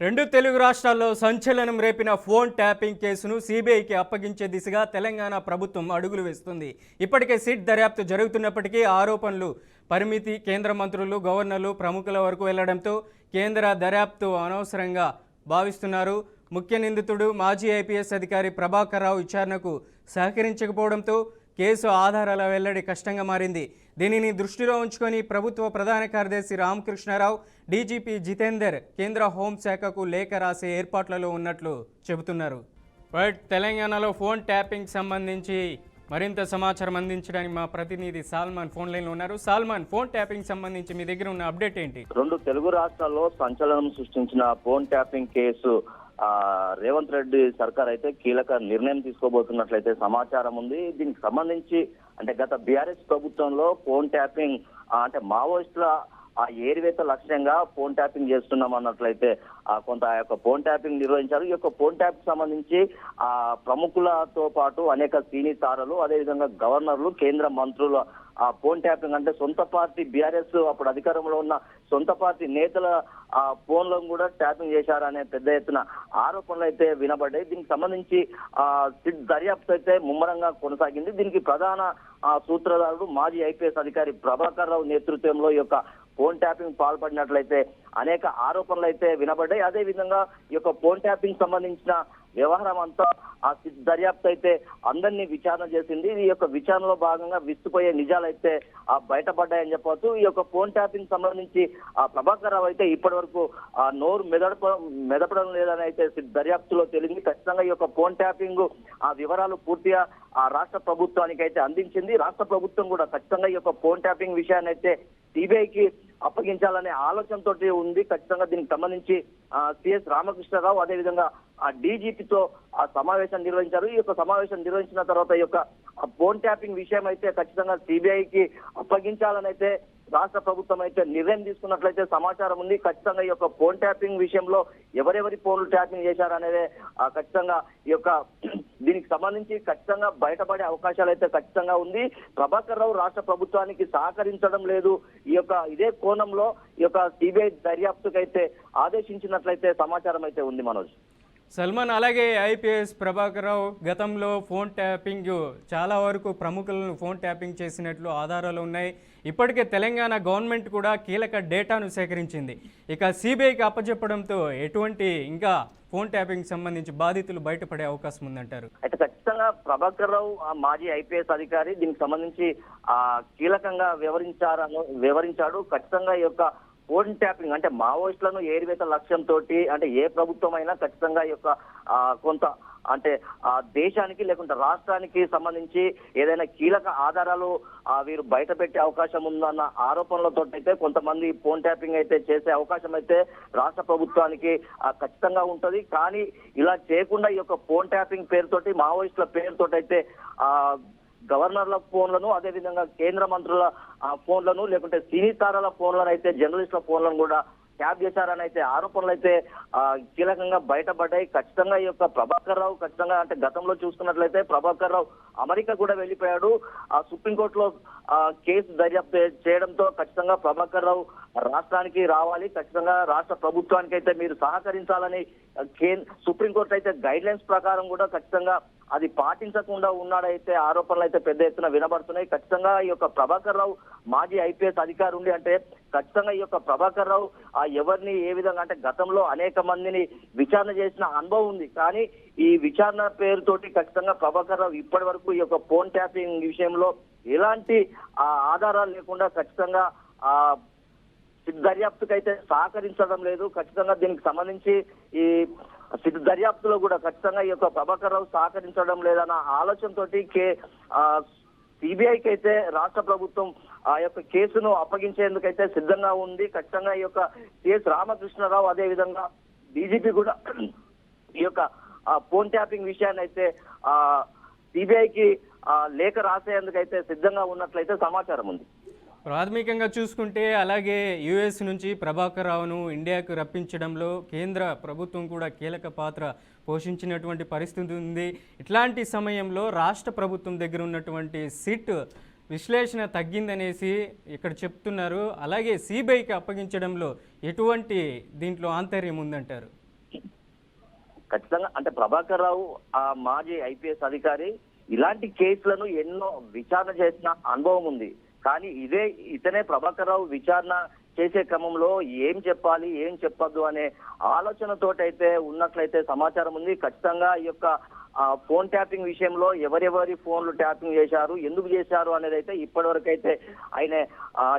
రెండు తెలుగు రాష్ట్రాల్లో సంచలనం రేపిన ఫోన్ ట్యాపింగ్ కేసును సిబిఐకి అప్పగించే దిశగా తెలంగాణ ప్రభుత్వం అడుగులు వేస్తుంది. ఇప్పటికే సిట్ దర్యాప్తు జరుగుతున్నప్పటికీ ఆరోపణలు పరిమితి కేంద్ర మంత్రులు, గవర్నర్లు, ప్రముఖుల వరకు వెళ్లడంతో కేంద్ర దర్యాప్తు అనవసరంగా భావిస్తున్నారు. ముఖ్య నిందితుడు మాజీ ఐపీఎస్ అధికారి ప్రభాకర్ రావు విచారణకు సహకరించకపోవడంతో కేసు ఆధారాల వెల్లడి కష్టంగా మారింది. దీనిని దృష్టిలో ఉంచుకొని ప్రభుత్వ ప్రధాన కార్యదర్శి రామకృష్ణారావు, డీజీపీ జితేందర్ కేంద్ర హోంశాఖకు లేఖ రాసే ఏర్పాట్లలో ఉన్నట్లు చెబుతున్నారు. బట్ తెలంగాణలో ఫోన్ ట్యాపింగ్ సంబంధించి మరింత సమాచారం అందించడానికి మా ప్రతినిధి సాల్మాన్ ఫోన్ లైన్లో ఉన్నారు. సాల్మాన్, ఫోన్ ట్యాపింగ్ సంబంధించి మీ దగ్గర ఉన్న అప్డేట్ ఏంటి? రెండు తెలుగు రాష్ట్రాల్లో సంచలనం సృష్టించిన phone tapping case Revanth Reddy సర్కార్ అయితే కీలక నిర్ణయం తీసుకోబోతున్నట్లయితే సమాచారం ఉంది. దీనికి సంబంధించి అంటే గత బీఆర్ఎస్ ప్రభుత్వంలో ఫోన్ ట్యాపింగ్ అంటే మావోయిస్టుల ఏరివేత లక్ష్యంగా ఫోన్ ట్యాపింగ్ చేస్తున్నాం అన్నట్లయితే కొంత ఆ యొక్క ఫోన్ ట్యాపింగ్ నిర్వహించారు. ఈ యొక్క ఫోన్ ట్యాప్ సంబంధించి ప్రముఖులతో పాటు అనేక సినీ తారలు, అదేవిధంగా గవర్నర్లు, కేంద్ర మంత్రులు ఫోన్ ట్యాపింగ్ అంటే సొంత పార్టీ బీఆర్ఎస్ అప్పుడు అధికారంలో ఉన్న సొంత పార్టీ నేతల ఫోన్లను కూడా ట్యాపింగ్ చేశారనే పెద్ద ఎత్తున ఆరోపణలు అయితే వినబడ్డాయి. దీనికి సంబంధించి సిట్ దర్యాప్తు అయితే ముమ్మరంగా కొనసాగింది. దీనికి ప్రధాన సూత్రధారుడు మాజీ ఐపీఎస్ అధికారి ప్రభాకర్ రావు నేతృత్వంలో ఈ యొక్క ఫోన్ ట్యాపింగ్ పాల్పడినట్లయితే అనేక ఆరోపణలు అయితే వినబడ్డాయి. అదే విధంగా ఈ యొక్క ఫోన్ ట్యాపింగ్ సంబంధించిన వ్యవహారం అంతా ఆ సిట్ దర్యాప్తు అయితే అందరినీ విచారణ చేసింది. ఈ యొక్క విచారణలో భాగంగా విస్తుపోయే నిజాలు అయితే బయటపడ్డాయని చెప్పవచ్చు. ఈ యొక్క ఫోన్ ట్యాపింగ్ సంబంధించి ప్రభాకర్ రావు అయితే ఇప్పటి వరకు నోరు మెదపడం లేదని అయితే సిట్ దర్యాప్తులో తెలిసింది. ఖచ్చితంగా ఈ యొక్క ఫోన్ ట్యాపింగ్ వివరాలు పూర్తిగా రాష్ట్ర ప్రభుత్వానికి అయితే అందించింది. రాష్ట్ర ప్రభుత్వం కూడా ఖచ్చితంగా ఈ యొక్క ఫోన్ ట్యాపింగ్ విషయాన్ని అయితే సిబిఐకి అప్పగించాలనే ఆలోచనతో ఉంది. ఖచ్చితంగా దీనికి సంబంధించి సిఎస్ రామకృష్ణరావు అదేవిధంగా డీజీపీతో సమావేశం నిర్వహించారు. ఈ యొక్క సమావేశం నిర్వహించిన తర్వాత ఈ యొక్క ఫోన్ ట్యాపింగ్ విషయం అయితే ఖచ్చితంగా సిబిఐకి అప్పగించాలని అయితే రాష్ట్ర ప్రభుత్వం అయితే నిర్ణయం తీసుకున్నట్లయితే సమాచారం ఉంది. ఖచ్చితంగా ఈ యొక్క ఫోన్ ట్యాపింగ్ విషయంలో ఎవరెవరి ఫోన్లు ట్యాపింగ్ చేశారనేదే ఖచ్చితంగా ఈ యొక్క దీనికి సంబంధించి ఖచ్చితంగా బయటపడే అవకాశాలు అయితే ఖచ్చితంగా ఉంది. ప్రభాకర్ రావు రాష్ట్ర ప్రభుత్వానికి సహకరించడం లేదు. ఇదే కోణంలో ఈ యొక్క సిబిఐ దర్యాప్తుకు అయితే ఆదేశించినట్లయితే సమాచారం అయితే ఉంది. మనోజ్, సల్మాన్, అలాగే ఐపీఎస్ ప్రభాకర్ రావు గతంలో ఫోన్ ట్యాపింగ్ చాలా వరకు ప్రముఖులను ఫోన్ ట్యాపింగ్ చేసినట్లు ఆధారాలు ఉన్నాయి. ఇప్పటికే తెలంగాణ గవర్నమెంట్ కూడా కీలక డేటాను సేకరించింది. ఇక సిబిఐకి అప్పచెప్పడంతో ఎటువంటి ఇంకా ఫోన్ ట్యాపింగ్ సంబంధించి బాధితులు బయటపడే అవకాశం ఉందంటారు? అయితే ఖచ్చితంగా ప్రభాకర్ రావు మాజీ ఐపీఎస్ అధికారి దీనికి సంబంధించి కీలకంగా వివరించాడు. ఖచ్చితంగా ఈ యొక్క ఫోన్ ట్యాపింగ్ అంటే మావోయిస్టులను ఏరివేత లక్ష్యంతో అంటే ఏ ప్రభుత్వం అయినా ఖచ్చితంగా ఈ యొక్క కొంత అంటే దేశానికి లేకుంటే రాష్ట్రానికి సంబంధించి ఏదైనా కీలక ఆధారాలు వీరు బయట పెట్టే అవకాశం ఉందన్న ఆరోపణలతో అయితే కొంతమంది ఫోన్ ట్యాపింగ్ అయితే చేసే అవకాశం అయితే రాష్ట్ర ప్రభుత్వానికి ఖచ్చితంగా ఉంటది. కానీ ఇలా చేయకుండా ఈ యొక్క ఫోన్ ట్యాపింగ్ పేరుతోటి మావోయిస్టుల పేరుతోటి అయితే గవర్నర్ల ఫోన్లను అదేవిధంగా కేంద్ర మంత్రుల ఫోన్లను లేకుంటే సినీ తారాల ఫోన్లను అయితే జర్నలిస్టుల ఫోన్లను కూడా ట్యాప్ చేశారని అయితే ఆరోపణలు అయితే కీలకంగా బయటపడ్డాయి. ఖచ్చితంగా ఈ యొక్క ప్రభాకర్ రావు ఖచ్చితంగా అంటే గతంలో చూసుకున్నట్లయితే ప్రభాకర్ రావు అమెరికా కూడా వెళ్ళిపోయాడు. సుప్రీంకోర్టులో కేసు దర్యాప్తు చేయడంతో ఖచ్చితంగా ప్రభాకర్ రావు రాష్ట్రానికి రావాలి, ఖచ్చితంగా రాష్ట్ర ప్రభుత్వానికి అయితే మీరు సహకరించాలని సుప్రీంకోర్టు అయితే గైడ్ లైన్స్ ప్రకారం కూడా ఖచ్చితంగా అది పాటించకుండా ఉన్నాడైతే ఆరోపణలు అయితే పెద్ద ఎత్తున వినబడుతున్నాయి. ఖచ్చితంగా ఈ యొక్క ప్రభాకర్ రావు మాజీ ఐపీఎస్ అధికారి ఉండి అంటే ఖచ్చితంగా ఈ యొక్క ప్రభాకర్ రావు ఎవరిని ఏ విధంగా అంటే గతంలో అనేక మందిని విచారణ చేసిన అనుభవం ఉంది. కానీ ఈ విచారణ పేరుతోటి ఖచ్చితంగా ప్రభాకర్ రావు ఇప్పటి వరకు ఈ యొక్క ఫోన్ ట్యాపింగ్ విషయంలో ఎలాంటి ఆధారాలు లేకుండా ఖచ్చితంగా దర్యాప్తుకు అయితే సహకరించడం లేదు. ఖచ్చితంగా దీనికి సంబంధించి ఈ సిట్ దర్యాప్తులో కూడా ఖచ్చితంగా ఈ యొక్క ప్రభాకర్ రావు సహకరించడం లేదన్న ఆలోచనతో సిబిఐకి అయితే రాష్ట్ర ప్రభుత్వం ఆ యొక్క కేసును అప్పగించేందుకైతే సిద్ధంగా ఉంది. ఖచ్చితంగా ఈ యొక్క సిఎస్ రామకృష్ణరావు అదే విధంగా డీజీపీ కూడా ఈ యొక్క ఫోన్ ట్యాపింగ్ విషయాన్ని అయితే సిబిఐకి లేఖ రాసేందుకైతే సిద్ధంగా ఉన్నట్లయితే సమాచారం ఉంది. ప్రాథమికంగా చూసుకుంటే అలాగే యుఎస్ నుంచి ప్రభాకర్ రావును ఇండియాకు రప్పించడంలో కేంద్ర ప్రభుత్వం కూడా కీలక పాత్ర పోషించినటువంటి పరిస్థితి ఉంది. ఇట్లాంటి సమయంలో రాష్ట్ర ప్రభుత్వం దగ్గర ఉన్నటువంటి సిట్ విశ్లేషణ తగ్గిందనేసి ఇక్కడ చెప్తున్నారు. అలాగే సిబిఐకి అప్పగించడంలో ఎటువంటి దీంట్లో ఆంతర్యం ఉందంటారు? ఖచ్చితంగా అంటే ప్రభాకర్ రావు ఆ మాజీ ఐపీఎస్ అధికారి ఇలాంటి కేసులను ఎన్నో విచారణ చేసిన అనుభవం ఉంది. కానీ ఇతనే ప్రభాకర్ రావు విచారణ చేసే క్రమంలో ఏం చెప్పాలి ఏం చెప్పొద్దు అనే ఆలోచనతోటైతే ఉన్నట్లయితే సమాచారం ఉంది. ఖచ్చితంగా ఈ యొక్క ఫోన్ ట్యాపింగ్ విషయంలో ఎవరెవరి ఫోన్లు ట్యాపింగ్ చేశారు, ఎందుకు చేశారు అనేది అయితే ఇప్పటి వరకు అయితే ఆయన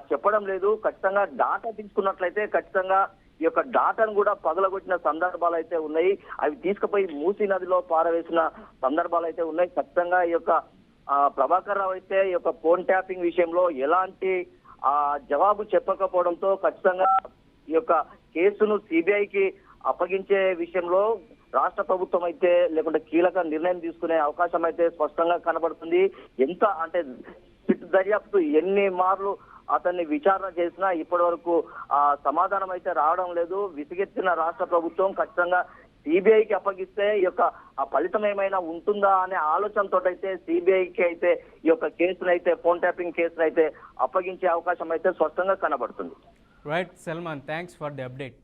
చెప్పడం లేదు. ఖచ్చితంగా డాటా తీసుకున్నట్లయితే ఖచ్చితంగా ఈ యొక్క డాటాను కూడా పగలగొట్టిన సందర్భాలు అయితే ఉన్నాయి. అవి తీసుకుపోయి మూసీ నదిలో పారవేసిన సందర్భాలు అయితే ఉన్నాయి. ఖచ్చితంగా ఈ యొక్క ప్రభాకర్ రావు అయితే ఈ యొక్క ఫోన్ ట్యాపింగ్ విషయంలో ఎలాంటి జవాబు చెప్పకపోవడంతో ఖచ్చితంగా ఈ యొక్క కేసును సిబిఐకి అప్పగించే విషయంలో రాష్ట్ర ప్రభుత్వం అయితే లేకుంటే కీలక నిర్ణయం తీసుకునే అవకాశం అయితే స్పష్టంగా కనబడుతుంది. ఎంత అంటే దర్యాప్తు ఎన్ని మార్లు అతన్ని విచారణ చేసినా ఇప్పటి వరకు సమాధానం అయితే రావడం లేదు. విసిగెత్తిన రాష్ట్ర ప్రభుత్వం ఖచ్చితంగా సిబిఐకి అప్పగిస్తే ఈ యొక్క ఫలితం ఏమైనా ఉంటుందా అనే ఆలోచనతో అయితే సిబిఐకి అయితే ఈ యొక్క కేసును అయితే ఫోన్ ట్యాపింగ్ కేసును అయితే అప్పగించే అవకాశం అయితే స్పష్టంగా కనబడుతుంది. Right Salman, thanks for the update.